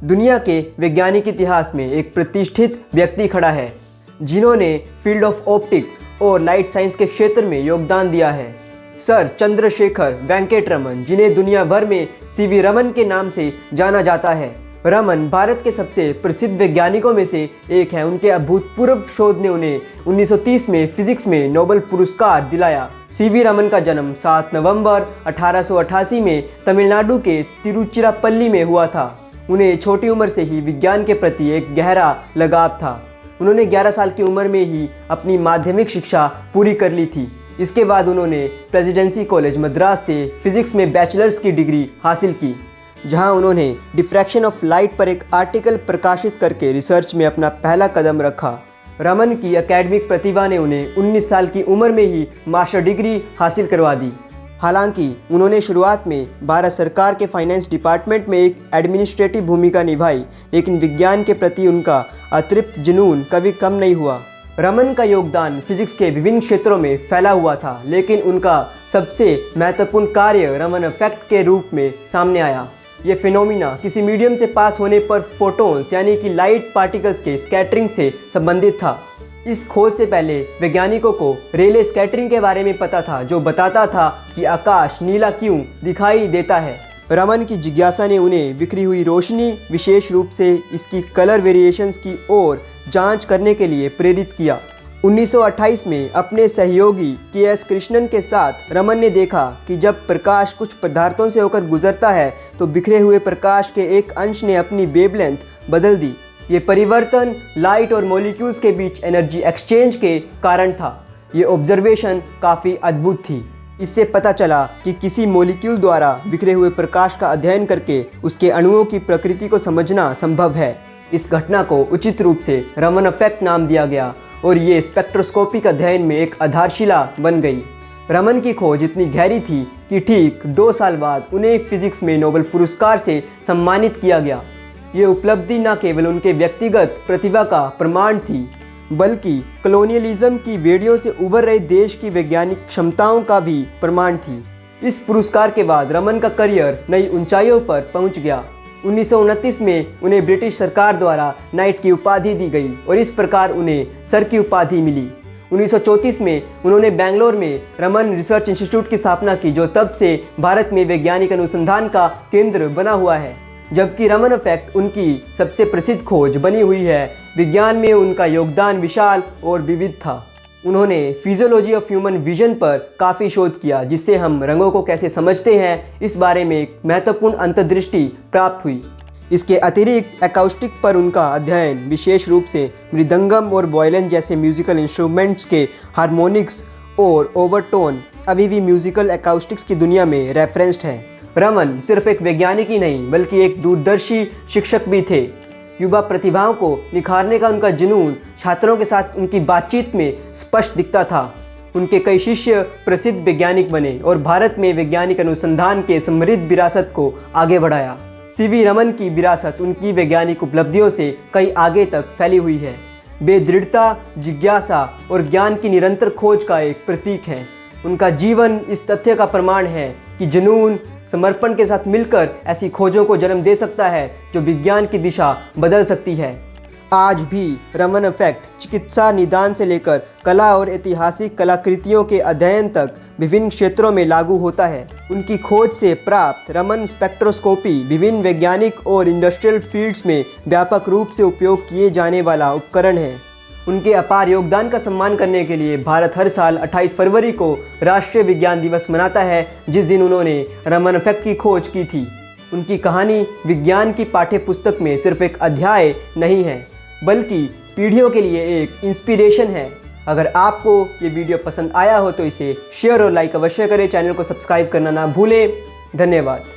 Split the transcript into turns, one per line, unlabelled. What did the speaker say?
दुनिया के वैज्ञानिक इतिहास में एक प्रतिष्ठित व्यक्ति खड़ा है जिन्होंने फील्ड ऑफ ऑप्टिक्स और लाइट साइंस के क्षेत्र में योगदान दिया है। सर चंद्रशेखर वेंकट रमन, जिन्हें दुनिया भर में सीवी रमन के नाम से जाना जाता है। रमन भारत के सबसे प्रसिद्ध वैज्ञानिकों में से एक हैं। उनके अभूतपूर्व शोध ने उन्हें 1930 में फिजिक्स में नोबेल पुरस्कार दिलाया। सीवी रमन का जन्म 7 नवंबर 1888 में तमिलनाडु के तिरुचिरापल्ली में हुआ था। उन्हें छोटी उम्र से ही विज्ञान के प्रति एक गहरा लगाव था। उन्होंने 11 साल की उम्र में ही अपनी माध्यमिक शिक्षा पूरी कर ली थी। इसके बाद उन्होंने प्रेसिडेंसी कॉलेज मद्रास से फिजिक्स में बैचलर्स की डिग्री हासिल की, जहां उन्होंने डिफ्रैक्शन ऑफ लाइट पर एक आर्टिकल प्रकाशित करके रिसर्च में अपना पहला कदम रखा। रमन की एकेडमिक प्रतिभा ने उन्हें 19 साल की उम्र में ही मास्टर डिग्री हासिल करवा दी। हालांकि उन्होंने शुरुआत में भारत सरकार के फाइनेंस डिपार्टमेंट में एक एडमिनिस्ट्रेटिव भूमिका निभाई, लेकिन विज्ञान के प्रति उनका अतिरिक्त जुनून कभी कम नहीं हुआ। रमन का योगदान फिजिक्स के विभिन्न क्षेत्रों में फैला हुआ था, लेकिन उनका सबसे महत्वपूर्ण कार्य रमन इफेक्ट के रूप में सामने आया। ये फिनोमिना किसी मीडियम से पास होने पर फोटोन्स यानी कि लाइट पार्टिकल्स के स्कैटरिंग से संबंधित था। इस खोज से पहले वैज्ञानिकों को रेले स्कैटरिंग के बारे में पता था, जो बताता था कि आकाश नीला क्यों दिखाई देता है। रमन की जिज्ञासा ने उन्हें बिखरी हुई रोशनी, विशेष रूप से इसकी कलर वेरिएशंस की ओर जांच करने के लिए प्रेरित किया। 1928 में अपने सहयोगी के.एस. कृष्णन के साथ रमन ने देखा कि जब प्रकाश कुछ पदार्थों से होकर गुजरता है तो बिखरे हुए प्रकाश के एक अंश ने अपनी वेवलेंथ बदल दी। ये परिवर्तन लाइट और मॉलिक्यूल्स के बीच एनर्जी एक्सचेंज के कारण था। ये ऑब्जर्वेशन काफ़ी अद्भुत थी। इससे पता चला कि किसी मॉलिक्यूल द्वारा बिखरे हुए प्रकाश का अध्ययन करके उसके अणुओं की प्रकृति को समझना संभव है। इस घटना को उचित रूप से रमन इफेक्ट नाम दिया गया और ये स्पेक्ट्रोस्कोपिक अध्ययन में एक आधारशिला बन गई। रमन की खोज इतनी गहरी थी कि ठीक 2 साल बाद उन्हें फिजिक्स में नोबेल पुरस्कार से सम्मानित किया गया। ये उपलब्धि न केवल उनके व्यक्तिगत प्रतिभा का प्रमाण थी, बल्कि कॉलोनियलिज्म की बेड़ियों से उभर रहे देश की वैज्ञानिक क्षमताओं का भी प्रमाण थी। इस पुरस्कार के बाद रमन का करियर नई ऊंचाइयों पर पहुंच गया। 1929 में उन्हें ब्रिटिश सरकार द्वारा नाइट की उपाधि दी गई और इस प्रकार उन्हें सर की उपाधि मिली। 1934 में उन्होंने बेंगलोर में रमन रिसर्च इंस्टीट्यूट की स्थापना की, जो तब से भारत में वैज्ञानिक अनुसंधान का केंद्र बना हुआ है। जबकि रमन इफेक्ट उनकी सबसे प्रसिद्ध खोज बनी हुई है, विज्ञान में उनका योगदान विशाल और विविध था। उन्होंने फिजियोलॉजी ऑफ ह्यूमन विजन पर काफ़ी शोध किया, जिससे हम रंगों को कैसे समझते हैं इस बारे में एक महत्वपूर्ण अंतर्दृष्टि प्राप्त हुई। इसके अतिरिक्त एकॉस्टिक पर उनका अध्ययन, विशेष रूप से मृदंगम और वायलिन जैसे म्यूजिकल इंस्ट्रूमेंट्स के हार्मोनिक्स और ओवरटोन, अभी भी म्यूजिकल एकॉस्टिक्स की दुनिया में रेफरेंस्ड है। रमन सिर्फ एक वैज्ञानिक ही नहीं, बल्कि एक दूरदर्शी शिक्षक भी थे। युवा प्रतिभाओं को निखारने का उनका जुनून छात्रों के साथ उनकी बातचीत में स्पष्ट दिखता था। उनके कई शिष्य प्रसिद्ध वैज्ञानिक बने और भारत में वैज्ञानिक अनुसंधान के समृद्ध विरासत को आगे बढ़ाया। सीवी रमन की विरासत उनकी वैज्ञानिक उपलब्धियों से कई आगे तक फैली हुई है। वे दृढ़ता, जिज्ञासा और ज्ञान की निरंतर खोज का एक प्रतीक है। उनका जीवन इस तथ्य का प्रमाण है कि जुनून समर्पण के साथ मिलकर ऐसी खोजों को जन्म दे सकता है जो विज्ञान की दिशा बदल सकती है। आज भी रमन इफेक्ट चिकित्सा निदान से लेकर कला और ऐतिहासिक कलाकृतियों के अध्ययन तक विभिन्न क्षेत्रों में लागू होता है। उनकी खोज से प्राप्त रमन स्पेक्ट्रोस्कोपी विभिन्न वैज्ञानिक और इंडस्ट्रियल फील्ड्स में व्यापक रूप से उपयोग किए जाने वाला उपकरण है। उनके अपार योगदान का सम्मान करने के लिए भारत हर साल 28 फरवरी को राष्ट्रीय विज्ञान दिवस मनाता है, जिस दिन उन्होंने रमन इफेक्ट की खोज की थी। उनकी कहानी विज्ञान की पाठ्य पुस्तक में सिर्फ एक अध्याय नहीं है, बल्कि पीढ़ियों के लिए एक इंस्पिरेशन है। अगर आपको ये वीडियो पसंद आया हो तो इसे शेयर और लाइक अवश्य करें। चैनल को सब्सक्राइब करना ना भूलें। धन्यवाद।